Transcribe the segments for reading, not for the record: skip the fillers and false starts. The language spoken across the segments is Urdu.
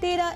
13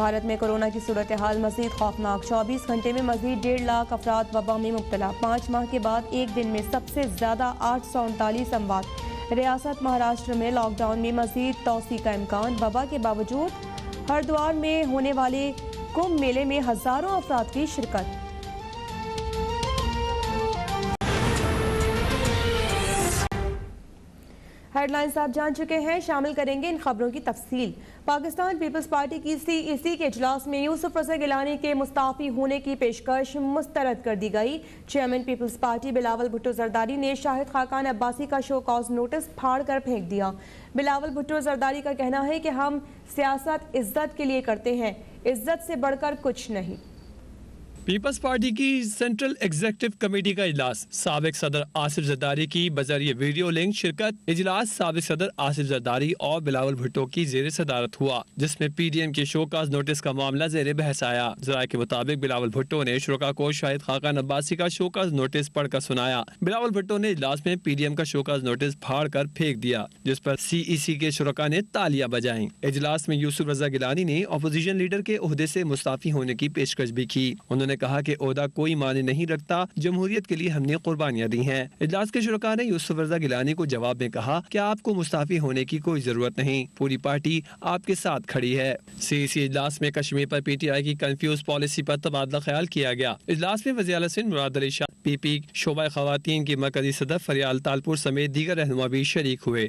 بھارت میں کورونا کی صورتحال مزید خوفناک، 24 گھنٹے میں مزید 1.5 لاکھ افراد وبا میں مبتلا، 5 ماہ کے بعد ایک دن میں سب سے زیادہ 839 اموات۔ ریاست مہاراشٹر میں لاک ڈاؤن میں مزید توسیع کا امکان، وبا کے باوجود ہردوار میں ہونے والے کمبھ میلے میں ہزاروں افراد کی شرکت۔ ہیڈ لائنز آپ جان چکے ہیں، شامل کریں گے ان خبروں کی تفصیل۔ پاکستان پیپلز پارٹی کی CEC کے اجلاس میں یوسف رضا گیلانی کے مستعفی ہونے کی پیشکش مسترد کر دی گئی۔ Chairman Peoples Party Bilawal Bhutto Zardari نے شاہد خاقان عباسی کا شو کاز نوٹس پھاڑ کر پھینک دیا۔ بلاول بھٹو زرداری کا کہنا ہے کہ ہم سیاست عزت کے لیے کرتے ہیں، عزت سے بڑھ کر کچھ نہیں۔ پیپلز پارٹی کی سینٹرل ایگزیکٹو کمیٹی کا اجلاس، سابق صدر آصف زرداری کی بذریعہ ویڈیو لنک شرکت۔ اجلاس سابق صدر آصف زرداری اور بلاول بھٹو کی زیر صدارت ہوا، جس میں PDM کے شوکاز نوٹس کا معاملہ زیر بحث آیا۔ ذرائع کے مطابق بلاول بھٹو نے شرکاء کو شاہد خاقان عباسی کا شوکاز نوٹس پڑھ کر سنایا۔ بلاول بھٹو نے اجلاس میں PDM کا شوکاز نوٹس پھاڑ کر پھینک دیا، جس پر CEC کے شرکاء نے تالیاں بجائیں۔ اجلاس میں یوسف رضا گیلانی نے اپوزیشن لیڈر کے عہدے سے مستعفی ہونے کی پیشکش بھی کی۔ انہوں نے کہا کہ عہدہ کوئی معنی نہیں رکھتا، جمہوریت کے لیے ہم نے قربانیاں دی ہیں۔ اجلاس کے شرکاء نے یوسف رضا گیلانی کو جواب میں کہا کہ آپ کو مستعفی ہونے کی کوئی ضرورت نہیں، پوری پارٹی آپ کے ساتھ کھڑی ہے۔ CEC اجلاس میں کشمیر پر PTI کی کنفیوز پالیسی پر تبادلہ خیال کیا گیا۔ اجلاس میں وزیر اعلیٰ سندھ مراد علی شاہ، PP شعبہ خواتین کی مرکزی صدر فریال تالپور سمیت دیگر رہنما بھی شریک ہوئے۔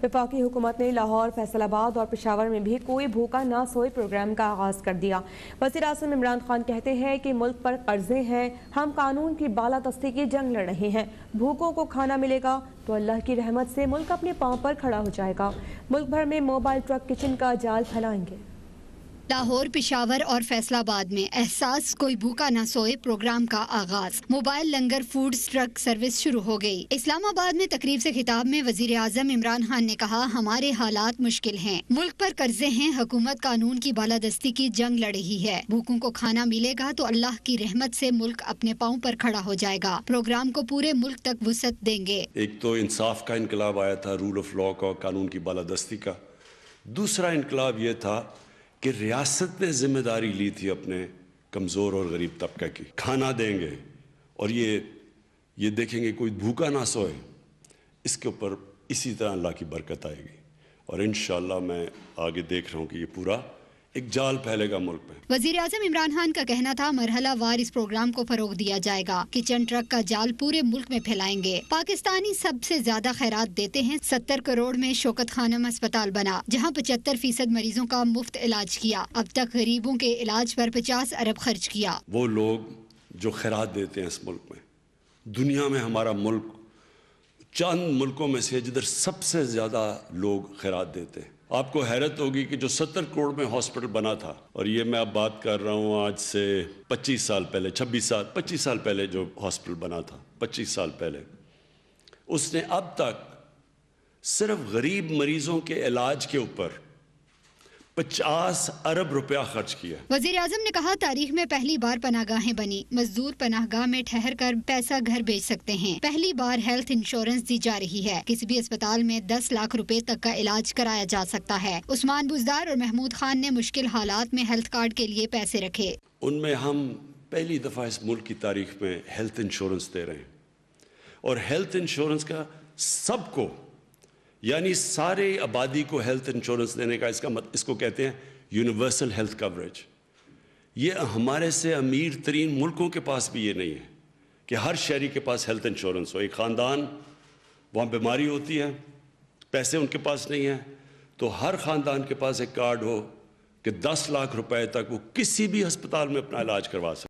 وفاقی حکومت نے لاہور، فیصل آباد اور پشاور میں بھی کوئی بھوکا نہ سوئے پروگرام کا آغاز کر دیا۔ وزیر اعظم عمران خان کہتے ہیں کہ ملک پر قرضے ہیں، ہم قانون کی بالادستی کی جنگ لڑ رہے ہیں، بھوکوں کو کھانا ملے گا تو اللہ کی رحمت سے ملک اپنے پاؤں پر کھڑا ہو جائے گا۔ ملک بھر میں موبائل ٹرک کچن کا جال پھیلائیں گے۔ لاہور، پشاور اور فیصل آباد میں احساس کوئی بھوکا نہ سوئے پروگرام کا آغاز، موبائل لنگر فوڈ ٹرک سروس شروع ہو گئی۔ اسلام آباد میں تقریب سے خطاب میں وزیر اعظم عمران خان نے کہا، ہمارے حالات مشکل ہیں، ملک پر قرضے ہیں، حکومت قانون کی بالادستی کی جنگ لڑ رہی ہے، بھوکوں کو کھانا ملے گا تو اللہ کی رحمت سے ملک اپنے پاؤں پر کھڑا ہو جائے گا، پروگرام کو پورے ملک تک وسعت دیں گے۔ ایک تو انصاف کا انقلاب آیا تھا، رول آف لاء کا، قانون کی بالادستی کا۔ دوسرا انقلاب یہ تھا کہ ریاست نے ذمہ داری لی تھی اپنے کمزور اور غریب طبقہ کی، کھانا دیں گے اور یہ دیکھیں گے کوئی بھوکا نہ سوئے، اس کے اوپر اسی طرح اللہ کی برکت آئے گی، اور انشاءاللہ میں آگے دیکھ رہا ہوں کہ یہ پورا ایک جال پھیلے گا ملک میں۔ وزیر اعظم عمران خان کا کہنا تھا، مرحلہ وار اس پروگرام کو فروغ دیا جائے گا، کچن ٹرک کا جال پورے ملک میں پھیلائیں گے۔ پاکستانی سب سے زیادہ خیرات دیتے ہیں، 70 کروڑ میں شوکت خانم اسپتال بنا، جہاں 75% مریضوں کا مفت علاج کیا، اب تک غریبوں کے علاج پر 50 ارب خرچ کیا۔ وہ لوگ جو خیرات دیتے ہیں اس ملک میں، دنیا میں ہمارا ملک چند ملکوں میں سے جدھر سب سے زیادہ لوگ خیرات دیتے ہیں۔ آپ کو حیرت ہوگی کہ جو 70 کروڑ میں ہاسپٹل بنا تھا، اور یہ میں اب بات کر رہا ہوں آج سے 25 سال پہلے جو ہاسپٹل بنا تھا، 25 سال پہلے، اس نے اب تک صرف غریب مریضوں کے علاج کے اوپر 50 ارب روپیہ خرچ کیا۔ وزیر اعظم نے کہا، تاریخ میں پہلی بار پناہ گاہیں بنی، مزدور پناہ گاہ میں ٹھہر کر پیسہ گھر بھیج سکتے ہیں، پہلی بار ہیلتھ انشورنس دی جا رہی ہے، کسی بھی اسپتال میں 10 لاکھ روپے تک کا علاج کرایا جا سکتا ہے۔ عثمان بزدار اور محمود خان نے مشکل حالات میں ہیلتھ کارڈ کے لیے پیسے رکھے۔ ان میں ہم پہلی دفعہ اس ملک کی تاریخ میں ہیلتھ انشورنس دے رہے ہیں، اور ہیلتھ انشورنس کا سب کو، یعنی سارے آبادی کو ہیلتھ انشورنس دینے کا، اس کو کہتے ہیں یونیورسل ہیلتھ کوریج۔ یہ ہمارے سے امیر ترین ملکوں کے پاس بھی یہ نہیں ہے کہ ہر شہری کے پاس ہیلتھ انشورنس ہو۔ ایک خاندان، وہاں بیماری ہوتی ہے، پیسے ان کے پاس نہیں ہیں، تو ہر خاندان کے پاس ایک کارڈ ہو کہ 10 لاکھ روپے تک وہ کسی بھی ہسپتال میں اپنا علاج کروا سکتے۔